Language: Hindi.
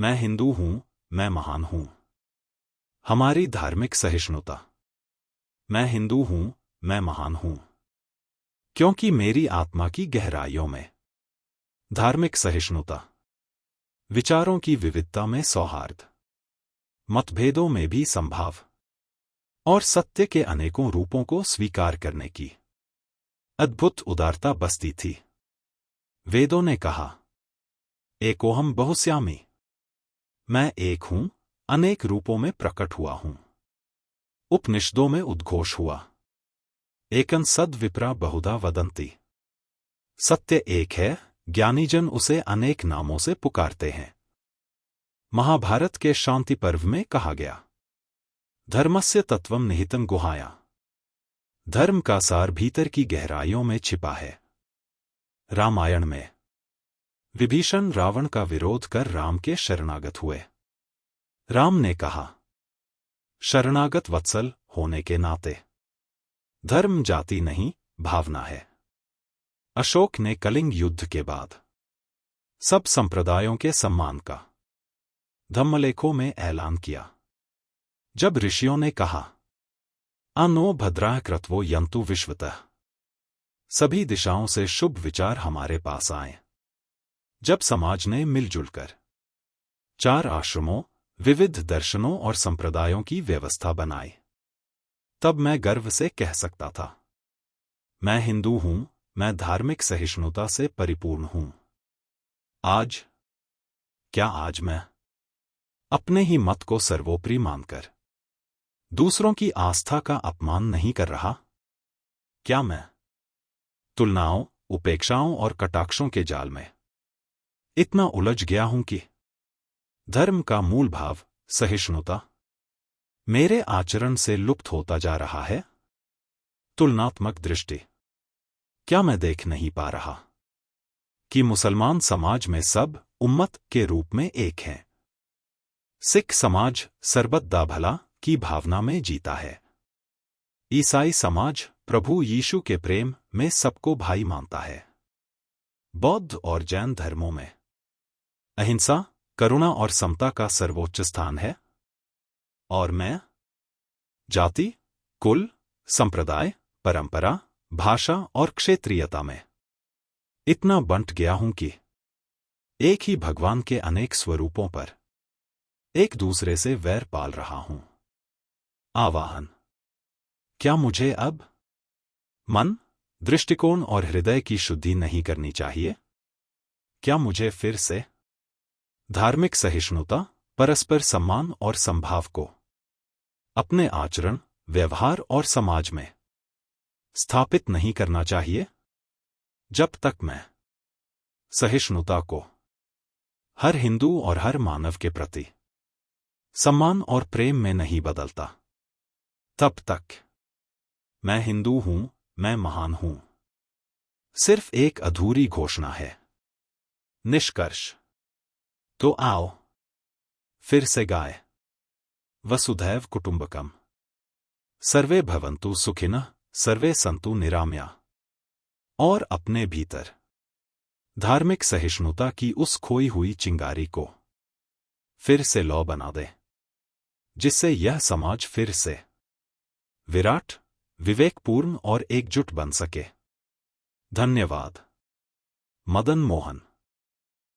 मैं हिंदू हूं, मैं महान हूं। हमारी धार्मिक सहिष्णुता। मैं हिंदू हूं, मैं महान हूं, क्योंकि मेरी आत्मा की गहराइयों में धार्मिक सहिष्णुता, विचारों की विविधता में सौहार्द, मतभेदों में भी संभाव और सत्य के अनेकों रूपों को स्वीकार करने की अद्भुत उदारता बसती थी। वेदों ने कहा, एकोहम बहुस्यामी, मैं एक हूं, अनेक रूपों में प्रकट हुआ हूं। उपनिषदों में उद्घोष हुआ, एकं सद विप्रा बहुधा वदंती, सत्य एक है, ज्ञानीजन उसे अनेक नामों से पुकारते हैं। महाभारत के शांति पर्व में कहा गया, धर्मस्य तत्वम निहितं गुहाया, धर्म का सार भीतर की गहराइयों में छिपा है। रामायण में विभीषण रावण का विरोध कर राम के शरणागत हुए। राम ने कहा, शरणागत वत्सल होने के नाते धर्म जाति नहीं, भावना है। अशोक ने कलिंग युद्ध के बाद सब संप्रदायों के सम्मान का धम्मलेखों में ऐलान किया। जब ऋषियों ने कहा, अनो भद्राः कृत्वो यन्तु विश्वतः, सभी दिशाओं से शुभ विचार हमारे पास आए। जब समाज ने मिलजुल कर 4 आश्रमों, विविध दर्शनों और संप्रदायों की व्यवस्था बनाई, तब मैं गर्व से कह सकता था, मैं हिंदू हूं, मैं धार्मिक सहिष्णुता से परिपूर्ण हूं। आज, क्या आज मैं अपने ही मत को सर्वोपरि मानकर दूसरों की आस्था का अपमान नहीं कर रहा? क्या मैं तुलनाओं, उपेक्षाओं और कटाक्षों के जाल में इतना उलझ गया हूं कि धर्म का मूल भाव, सहिष्णुता, मेरे आचरण से लुप्त होता जा रहा है? तुलनात्मक दृष्टि। क्या मैं देख नहीं पा रहा कि मुसलमान समाज में सब उम्मत के रूप में एक हैं? सिख समाज सरबत दा भला की भावना में जीता है। ईसाई समाज प्रभु यीशु के प्रेम में सबको भाई मानता है। बौद्ध और जैन धर्मों में अहिंसा, करुणा और समता का सर्वोच्च स्थान है। और मैं जाति, कुल, संप्रदाय, परंपरा, भाषा और क्षेत्रीयता में इतना बंट गया हूं कि एक ही भगवान के अनेक स्वरूपों पर एक दूसरे से वैर पाल रहा हूं। आवाहन। क्या मुझे अब मन, दृष्टिकोण और हृदय की शुद्धि नहीं करनी चाहिए? क्या मुझे फिर से धार्मिक सहिष्णुता, परस्पर सम्मान और समभाव को अपने आचरण, व्यवहार और समाज में स्थापित नहीं करना चाहिए? जब तक मैं सहिष्णुता को हर हिंदू और हर मानव के प्रति सम्मान और प्रेम में नहीं बदलता, तब तक मैं हिंदू हूं, मैं महान हूं सिर्फ एक अधूरी घोषणा है। निष्कर्ष। तो आओ फिर से गाए, वसुधैव कुटुंबकम, सर्वे भवन्तु सुखिनः, सर्वे सन्तु निरामया, और अपने भीतर धार्मिक सहिष्णुता की उस खोई हुई चिंगारी को फिर से लौ बना दे, जिससे यह समाज फिर से विराट, विवेकपूर्ण और एकजुट बन सके। धन्यवाद। मदन मोहन।